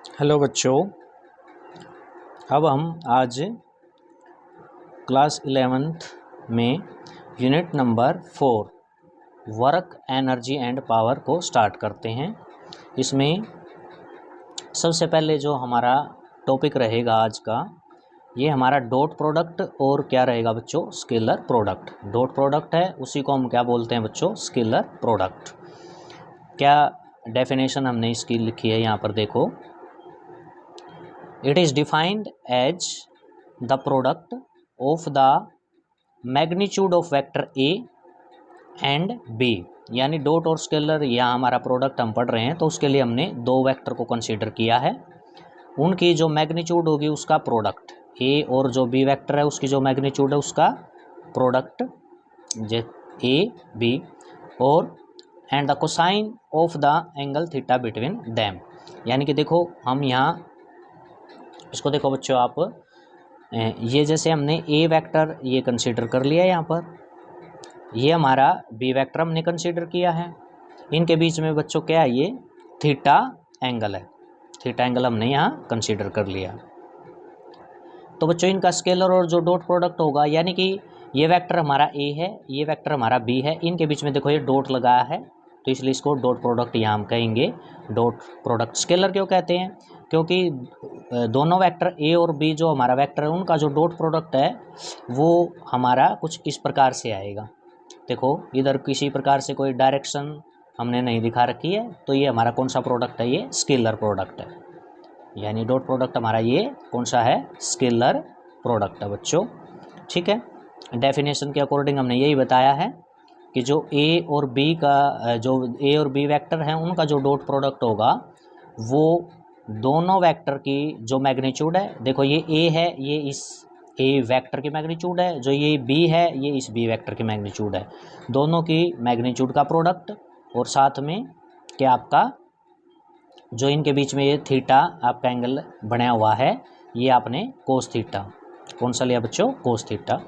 Hello बच्चों, अब हम आज क्लास 11th में unit number 4 work energy and power को स्टार्ट करते हैं। इसमें सबसे पहले जो हमारा टॉपिक रहेगा आज का, ये हमारा डॉट प्रोडक्ट और क्या रहेगा बच्चों, स्केलर प्रोडक्ट। डॉट प्रोडक्ट है, उसी को हम क्या बोलते हैं बच्चों, स्केलर प्रोडक्ट। क्या डेफिनेशन हमने इसकी लिखी है यहाँ पर देखो। It is defined as the product of the magnitude of vector A and B। यानी डॉट और स्केलर यहाँ हमारा प्रोडक्ट हम पढ़ रहे हैं, तो उसके लिए हमने दो वेक्टर को कंसीडर किया है। उनकी जो मैग्नीट्यूड होगी उसका प्रोडक्ट, ए और जो बी वेक्टर है उसकी जो मैग्नीट्यूड है उसका प्रोडक्ट ए बी, और and the cosine of the angle theta between them. यानी कि देखो हम यहाँ इसको देखो बच्चों, आप ये जैसे हमने ए वेक्टर ये कंसीडर कर लिया, यहाँ पर ये हमारा बी वेक्टर हमने कंसीडर किया है। इनके बीच में बच्चों क्या है, ये थीटा एंगल है। थीटा एंगल हमने यहाँ कंसीडर कर लिया। तो बच्चों इनका स्केलर और जो डॉट प्रोडक्ट होगा, यानी कि ये वेक्टर हमारा ए है, ये वेक्टर हमारा बी है, इनके बीच में देखो ये डॉट लगाया है, तो इसलिए इसको डॉट प्रोडक्ट यहाँ हम कहेंगे। डॉट प्रोडक्ट स्केलर क्यों कहते हैं, क्योंकि दोनों वेक्टर ए और बी जो हमारा वेक्टर है उनका जो डॉट प्रोडक्ट है वो हमारा कुछ इस प्रकार से आएगा। देखो इधर किसी प्रकार से कोई डायरेक्शन हमने नहीं दिखा रखी है, तो ये हमारा कौन सा प्रोडक्ट है, ये स्केलर प्रोडक्ट है। यानी डॉट प्रोडक्ट हमारा ये कौन सा है, स्केलर प्रोडक्ट है बच्चों। ठीक है, डेफिनेशन के अकॉर्डिंग हमने यही बताया है कि जो ए और बी का, जो ए और बी वेक्टर हैं उनका जो डॉट प्रोडक्ट होगा वो दोनों वेक्टर की जो मैग्नीट्यूड है, देखो ये ए है, ये इस ए वेक्टर की मैग्नीट्यूड है, जो ये बी है ये इस बी वेक्टर की मैग्नीट्यूड है, दोनों की मैग्नीट्यूड का प्रोडक्ट, और साथ में क्या आपका जो इनके बीच में ये थीटा आपका एंगल बनाया हुआ है, ये आपने कोस थीटा, कौन सा लिया बच्चों, कोस थीटा।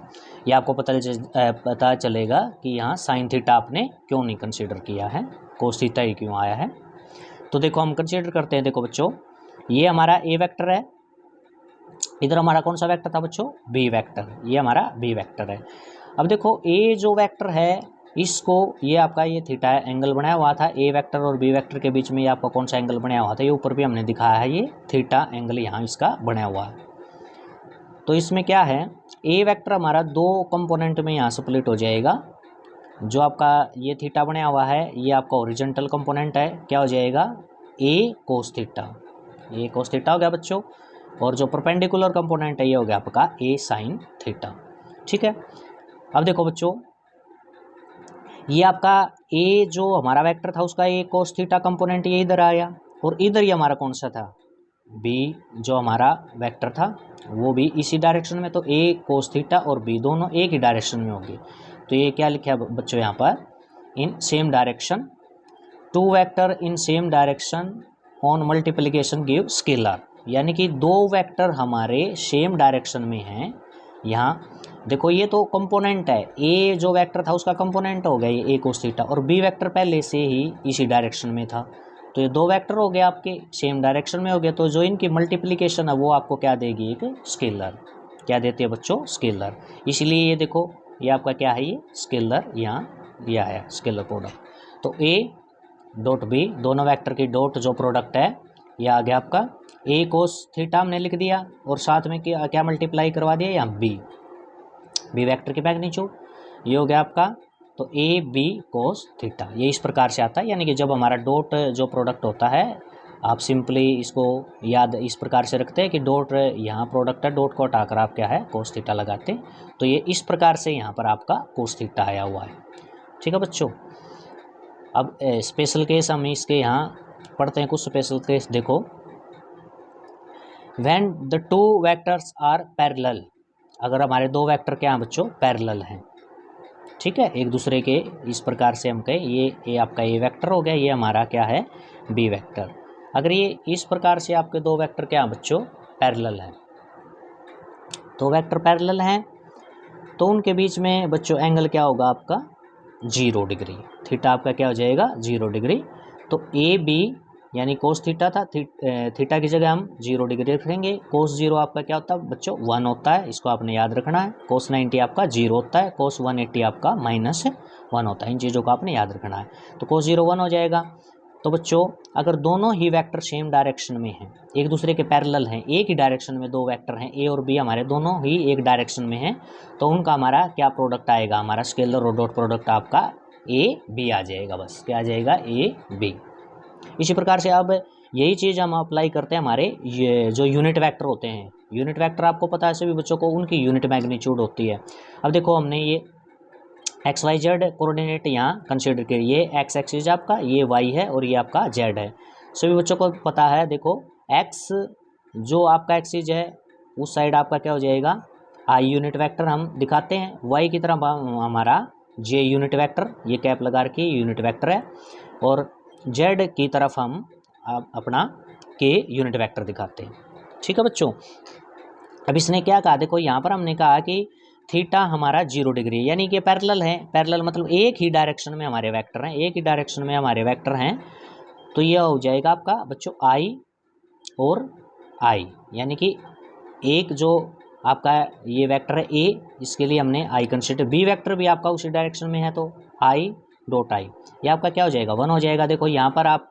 ये आपको पता चलेगा कि यहाँ साइन थीटा आपने क्यों नहीं कंसीडर किया है, कोस थीटा ही क्यों आया है। तो देखो हम कंसीडर करते हैं, देखो बच्चों ये हमारा ए वेक्टर है, इधर हमारा कौन सा वेक्टर था बच्चों, बी वेक्टर, ये हमारा बी वेक्टर है। अब देखो ए जो वेक्टर है इसको, ये आपका ये थीटा एंगल बनाया हुआ था, ए वेक्टर और बी वेक्टर के बीच में ये आपका कौन सा एंगल बनाया हुआ था, ये ऊपर भी हमने दिखाया है, ये थीटा एंगल यहाँ इसका बनाया हुआ है। तो इसमें क्या है, ए वेक्टर हमारा दो कंपोनेंट में यहाँ स्प्लिट हो जाएगा। जो आपका ये थीटा बनाया हुआ है ये आपका ओरिजेंटल कंपोनेंट है, क्या हो जाएगा, ए कोस थीटा, ये कोस थीटा हो गया बच्चों, और जो परपेंडिकुलर कंपोनेंट है ये हो गया आपका ए साइन थीटा। ठीक है, अब देखो बच्चों ये आपका ए जो हमारा वेक्टर था उसका ए कोस थीटा कंपोनेंट ये इधर आया, और इधर ये हमारा कौन सा था, बी जो हमारा वेक्टर था वो भी इसी डायरेक्शन में, तो ए कोस थीटा और बी दोनों एक ही डायरेक्शन में होंगे। तो ये क्या लिखा है बच्चों यहाँ पर, in same direction, two vector in same direction on multiplication give scalar. यानी कि दो वेक्टर हमारे सेम डायरेक्शन में हैं। यहाँ देखो ये तो कंपोनेंट है, ए जो वेक्टर था उसका कंपोनेंट हो गया ये ए कोस थीटा, और बी वेक्टर पहले से ही इसी डायरेक्शन में था, तो ये दो वेक्टर हो गए आपके सेम डायरेक्शन में हो गए, तो जो इनकी मल्टीप्लिकेशन है वो आपको क्या देगी, एक स्केलर, क्या देती है बच्चों, स्केलर। इसलिए ये देखो ये आपका क्या है, ये स्केलर यहाँ दिया है, स्केलर प्रोडक्ट। तो ए डॉट बी दोनों वेक्टर की डॉट जो प्रोडक्ट है ये आ गया आपका ए कोस थीटा हमने लिख दिया, और साथ में क्या मल्टीप्लाई करवा दिया यहाँ बी वेक्टर की मैग्नीट्यूड, ये हो गया आपका, तो ए बी कोस थीटा, ये इस प्रकार से आता है। यानी कि जब हमारा डॉट जो प्रोडक्ट होता है, आप सिंपली इसको याद इस प्रकार से रखते हैं कि डॉट यहाँ प्रोडक्ट है, डॉट को हटाकर आप क्या है कोस थीटा लगाते हैं, तो ये इस प्रकार से यहाँ पर आपका कोस थीटा आया हुआ है। ठीक है बच्चों, अब स्पेशल केस हम इसके यहाँ पढ़ते हैं, कुछ स्पेशल केस देखो। When the two vectors are parallel, अगर हमारे दो वेक्टर क्या हैं बच्चों, पैरेलल हैं, ठीक है, एक दूसरे के, इस प्रकार से हम कहें ये आपका ए वेक्टर हो गया, ये हमारा क्या है, बी वेक्टर। अगर ये इस प्रकार से आपके दो वेक्टर क्या बच्चों, पैरेलल हैं, दो वेक्टर पैरेलल हैं, तो उनके बीच में बच्चों एंगल क्या होगा आपका, 0 डिग्री, थीटा आपका क्या हो जाएगा, 0 डिग्री। तो ए बी यानी कोस थीटा था, थीटा की जगह हम 0 डिग्री रखेंगे। कोस 0 आपका क्या होता है बच्चों 1 होता है, इसको आपने याद रखना है। कोस 90 आपका 0 होता है, कोस 180 आपका -1 होता है। इन चीज़ों को आपने याद रखना है। तो कोस 0 1 हो जाएगा। तो बच्चों अगर दोनों ही वेक्टर सेम डायरेक्शन में हैं, एक दूसरे के पैरेलल हैं, एक ही डायरेक्शन में दो वेक्टर हैं ए और बी हमारे दोनों ही एक डायरेक्शन में हैं, तो उनका हमारा क्या प्रोडक्ट आएगा, हमारा स्केलर और डॉट प्रोडक्ट आपका ए बी आ जाएगा। बस क्या आ जाएगा ए बी। इसी प्रकार से अब यही चीज़ हम अप्लाई करते हैं हमारे ये जो यूनिट वेक्टर होते हैं। यूनिट वेक्टर आपको पता है सभी बच्चों को, उनकी यूनिट मैग्नीट्यूड होती है। अब देखो हमने ये एक्स वाई जेड कोऑर्डिनेट यहाँ कंसिडर किया, ये एक्स एक्सिस आपका, ये वाई है और ये आपका जेड है। सभी बच्चों को पता है। देखो एक्स जो आपका एक्सिस है उस साइड आपका क्या हो जाएगा आई यूनिट वेक्टर हम दिखाते हैं, वाई की तरफ हमारा जे यूनिट वेक्टर, ये कैप लगा रखी यूनिट वेक्टर है, और जेड की तरफ हम अपना के यूनिट वेक्टर दिखाते हैं। ठीक है बच्चों। अब इसने क्या कहा, देखो यहाँ पर हमने कहा कि थीटा हमारा 0 डिग्री, यानी कि पैरेलल है। पैरेलल मतलब एक ही डायरेक्शन में हमारे वेक्टर हैं, एक ही डायरेक्शन में हमारे वेक्टर हैं। तो यह हो जाएगा आपका बच्चों आई और आई, यानी कि एक जो आपका ये वेक्टर है ए, इसके लिए हमने आई कंसिडर, बी वेक्टर भी आपका उसी डायरेक्शन में है, तो आई डॉट आई ये आपका क्या हो जाएगा 1 हो जाएगा। देखो यहाँ पर आप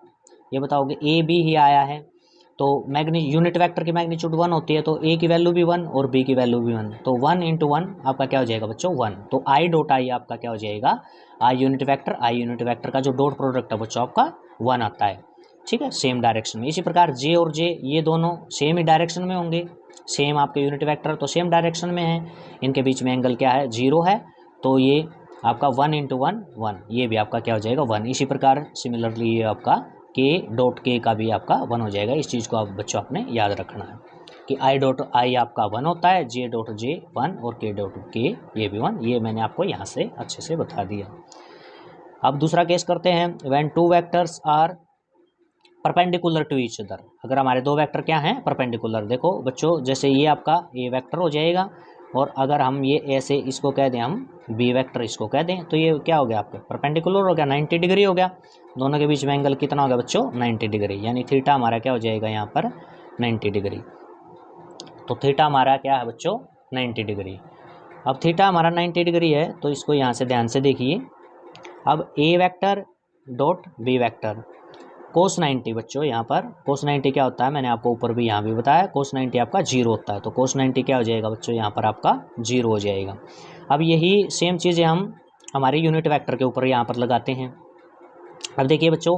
ये बताओगे ए बी ही आया है, तो यूनिट वेक्टर की मैग्नीट्यूड 1 होती है, तो ए की वैल्यू भी 1 और बी की वैल्यू भी 1, तो 1 × 1 आपका क्या हो जाएगा बच्चों 1। तो आई डॉट आई आपका क्या हो जाएगा आई यूनिट वेक्टर का जो डॉट प्रोडक्ट है बच्चों आपका 1 आता है। ठीक है, सेम डायरेक्शन में। इसी प्रकार जे और जे ये दोनों सेम ही डायरेक्शन में होंगे, सेम आपके यूनिट वेक्टर तो सेम डायरेक्शन में है, इनके बीच में एंगल क्या है 0 है, तो ये आपका 1 × 1 1, ये भी आपका क्या हो जाएगा 1। इसी प्रकार सिमिलरली ये आपका के डॉट के का भी आपका 1 हो जाएगा। इस चीज़ को आप बच्चों आपने याद रखना है कि आई डॉट आई आपका 1 होता है, जे डॉट जे 1 और के डॉट के ये भी 1। ये मैंने आपको यहाँ से अच्छे से बता दिया। अब दूसरा केस करते हैं, when two vectors are perpendicular to each other. अगर हमारे दो वेक्टर क्या हैं परपेंडिकुलर, देखो बच्चों जैसे ये आपका ए वेक्टर हो जाएगा, और अगर हम ये ऐसे इसको कह दें हम बी वेक्टर इसको कह दें, तो ये क्या हो गया आपका परपेंडिकुलर हो गया, 90 डिग्री हो गया। दोनों के बीच में एंगल कितना हो गया बच्चों 90 डिग्री, यानी थीटा हमारा क्या हो जाएगा यहाँ पर 90 डिग्री। तो थीटा हमारा क्या है बच्चों 90 डिग्री। अब थीटा हमारा 90 डिग्री है, तो इसको यहाँ से ध्यान से देखिए। अब ए वेक्टर डॉट बी वेक्टर कोस 90 बच्चों, यहाँ पर कोस 90 क्या होता है मैंने आपको ऊपर भी यहाँ भी बताया, कोस 90 आपका 0 होता है, तो कोस 90 क्या हो जाएगा बच्चों यहाँ पर आपका 0 हो जाएगा। अब यही सेम चीज़ें हम हमारे यूनिट वेक्टर के ऊपर यहाँ पर लगाते हैं। अब देखिए बच्चों,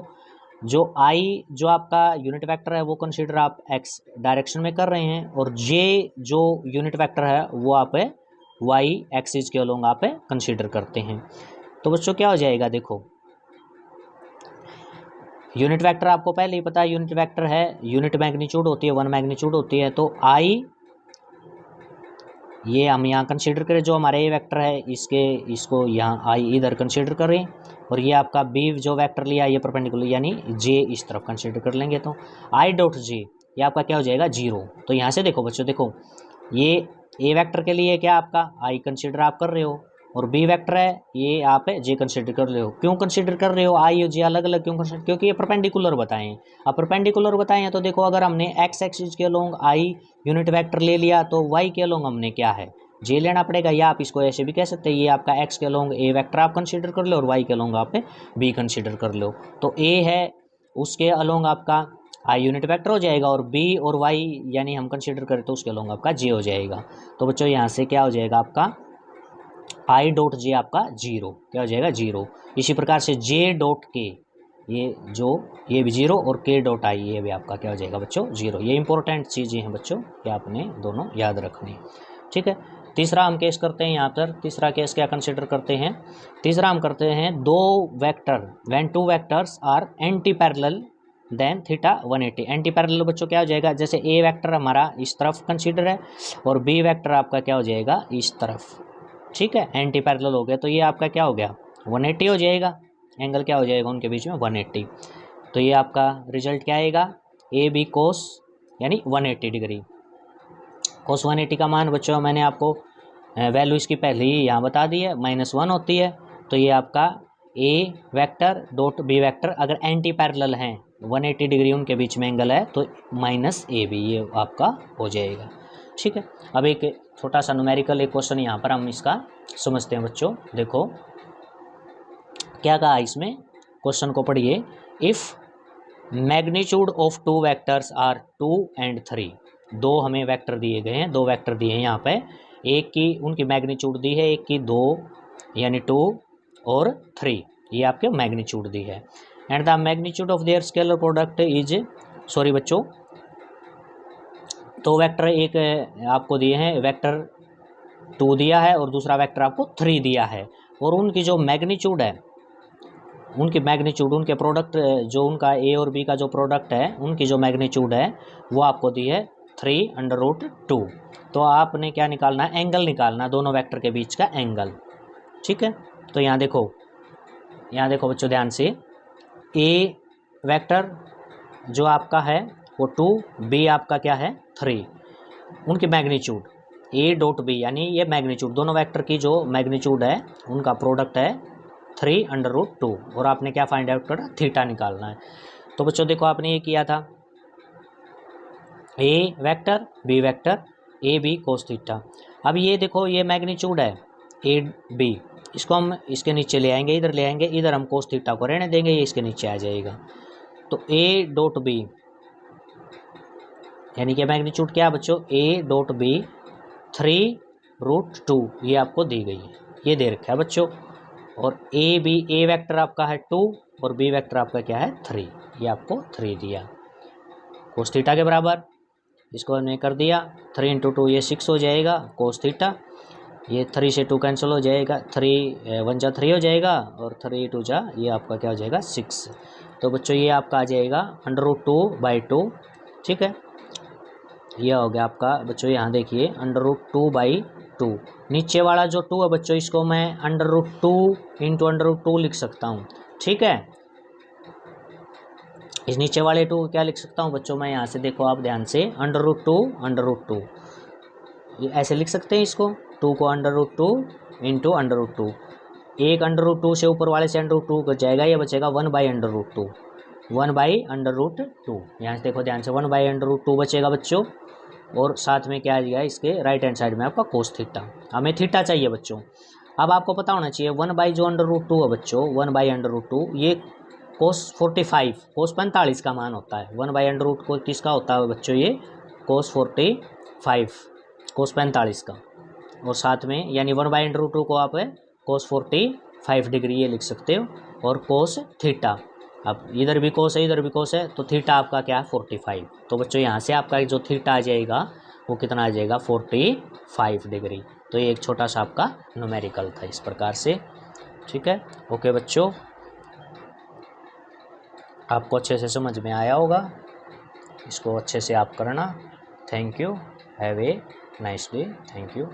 जो आई जो आपका यूनिट वेक्टर है वो कंसीडर आप एक्स डायरेक्शन में कर रहे हैं, और जे जो यूनिट वेक्टर है वो आप वाई एक्सिस के अलोंग आप कंसीडर करते हैं। तो बच्चों क्या हो जाएगा, देखो यूनिट वेक्टर आपको पहले ही पता है, यूनिट वेक्टर है यूनिट मैग्नीट्यूड होती है 1 मैग्नीट्यूड होती है, तो आई ये हम यहाँ कंसीडर करें, जो हमारे ए वेक्टर है इसको यहाँ आई इधर कंसीडर करें, और ये आपका बी जो वेक्टर लिया ये परपेंडिकुलर यानी जे इस तरफ कंसीडर कर लेंगे, तो आई डॉट जे ये आपका क्या हो जाएगा 0। तो यहाँ से देखो बच्चों, देखो ये ए वेक्टर के लिए क्या आपका आई कंसीडर आप कर रहे हो, और बी वेक्टर है ये आप जे कंसीडर कर रहे हो। क्यों कंसीडर कर रहे हो आई और जे अलग अलग क्यों कंसीडर, क्योंकि ये परपेंडिकुलर बताएं। अब परपेंडिकुलर बताएं हैं तो देखो अगर हमने एक्स एक्सिस के अलोंग आई यूनिट वेक्टर ले लिया, तो वाई के अलोंग हमने क्या है जे लेना पड़ेगा, या आप इसको ऐसे भी कह सकते हैं, ये आपका एक्स के अलोंग ए वेक्टर आप कंसीडर कर लो और वाई के अलोंग आप बी कंसीडर कर लो। तो ए है उसके अलोंग आपका आई यूनिट वेक्टर हो जाएगा, और बी और वाई यानी हम कंसीडर करें तो उसके अलोंग आपका जे हो जाएगा। तो बच्चों यहाँ से क्या हो जाएगा आपका आई डॉट जे आपका 0 क्या हो जाएगा 0। इसी प्रकार से जे डॉट के ये भी 0, और के डॉट आई ये भी आपका क्या हो जाएगा बच्चों 0। ये इंपॉर्टेंट चीज़ें हैं बच्चों कि आपने दोनों याद रखनी। ठीक है, तीसरा हम केस करते हैं यहाँ पर। तीसरा केस क्या कंसिडर करते हैं, तीसरा हम करते हैं दो vector when two vectors are anti parallel then theta 180। Anti parallel बच्चों क्या हो जाएगा, जैसे ए वेक्टर हमारा इस तरफ कंसिडर है और बी वेक्टर आपका क्या हो जाएगा इस तरफ। ठीक है, एंटी पैरेलल हो गया, तो ये आपका क्या हो गया 180 हो जाएगा, एंगल क्या हो जाएगा उनके बीच में 180। तो ये आपका रिजल्ट क्या आएगा ए बी कोस यानी 180 डिग्री। कोस 180 का मान बच्चों मैंने आपको वैल्यू इसकी पहले ही यहाँ बता दी है, -1 होती है। तो ये आपका ए वेक्टर डॉट बी वेक्टर अगर एंटी पैरेलल हैं 180 डिग्री उनके बीच में एंगल है, तो माइनस ए बी ये आपका हो जाएगा। ठीक है, अब एक छोटा सा न्यूमेरिकल एक क्वेश्चन यहाँ पर हम इसका समझते हैं बच्चों। देखो क्या कहा इसमें, क्वेश्चन को पढ़िए। If magnitude of two vectors are 2 and 3, दो हमें वेक्टर दिए गए हैं, दो वेक्टर दिए हैं यहाँ पे, एक की उनकी मैग्नीट्यूड दी है, एक की 2 यानी 2 और 3, ये आपके मैग्नीट्यूड दी है। And the magnitude of their scalar product is, sorry बच्चों, तो वेक्टर एक आपको दिए हैं, वेक्टर 2 दिया है और दूसरा वेक्टर आपको 3 दिया है, और उनकी जो मैग्नीट्यूड है, उनकी मैग्नीट्यूड, उनके प्रोडक्ट जो उनका ए और बी का जो प्रोडक्ट है, उनकी जो मैग्नीट्यूड है वो आपको दी है 3√2। तो आपने क्या निकालना है, एंगल निकालना, दोनों वेक्टर के बीच का एंगल। ठीक है, तो यहाँ देखो बच्चों ध्यान से, ए वेक्टर जो आपका है वो 2, बी आपका क्या है 3, उनकी मैग्नीट्यूड ए डॉट बी यानी ये मैग्नीट्यूड, दोनों वेक्टर की जो मैग्नीट्यूड है उनका प्रोडक्ट है 3√2, और आपने क्या फाइंड आउट करना, थीटा निकालना है। तो बच्चों देखो आपने ये किया था, A vector B vector A B cos theta. अब ये देखो ये मैग्नीट्यूड है ए बी, इसको हम इसके नीचे ले आएंगे, इधर ले आएंगे, इधर हम कोस थीटा को रहने देंगे, ये इसके नीचे आ जाएगा। तो ए डॉट बी यानी कि मैग्नीट्यूड क्या बच्चों, ए डॉट बी 3√2 ये आपको दी गई है, ये दे रखा है बच्चों। और ए बी, ए वेक्टर आपका है 2 और बी वेक्टर आपका क्या है 3, ये आपको 3 दिया कोस थीटा के बराबर। इसको हमने कर दिया, 3 × 2 ये 6 हो जाएगा कोस थीटा, ये 3 से 2 कैंसिल हो जाएगा, 3 1 जा 3 हो जाएगा और 3 2 जा ये आपका क्या हो जाएगा 6। तो बच्चों ये आपका आ जाएगा √2/2। ठीक है, ये हो गया आपका बच्चों, यहाँ देखिए √2/2, नीचे वाला जो 2 है बच्चों इसको मैं √2 × √2 लिख सकता हूँ। ठीक है, इस नीचे वाले 2 क्या लिख सकता हूँ बच्चों मैं, यहाँ से देखो आप ध्यान से, √2 ये ऐसे लिख सकते हैं इसको, 2 को √2 × √2, एक √2 से ऊपर वाले से √2 को जाएगा, ये बचेगा 1/√2, 1/√2। यहाँ से देखो ध्यान से 1/√2 बचेगा बच्चों, और साथ में क्या आ जाएगा इसके राइट हैंड साइड में आपका कोस थीटा। हमें थीटा चाहिए बच्चों। अब आपको पता होना चाहिए 1/√2 है बच्चों, 1/√2 ये कोस 45, कोस 45 का मान होता है। 1/√2 को किसका होता है बच्चों, ये कोस 45, कोस 45 का, और साथ में यानी 1/√2 को आप कोस 45 डिग्री ये लिख सकते हो, और कोस थीटा, अब इधर भी कोस है इधर भी कोस है, तो थीटा आपका क्या है 45। तो बच्चों यहाँ से आपका जो थीटा आ जाएगा वो कितना आ जाएगा 45 डिग्री। तो ये एक छोटा सा आपका न्यूमेरिकल था इस प्रकार से। ठीक है, ओके बच्चों, आपको अच्छे से समझ में आया होगा, इसको अच्छे से आप करना। Thank you, have a nice day, thank you.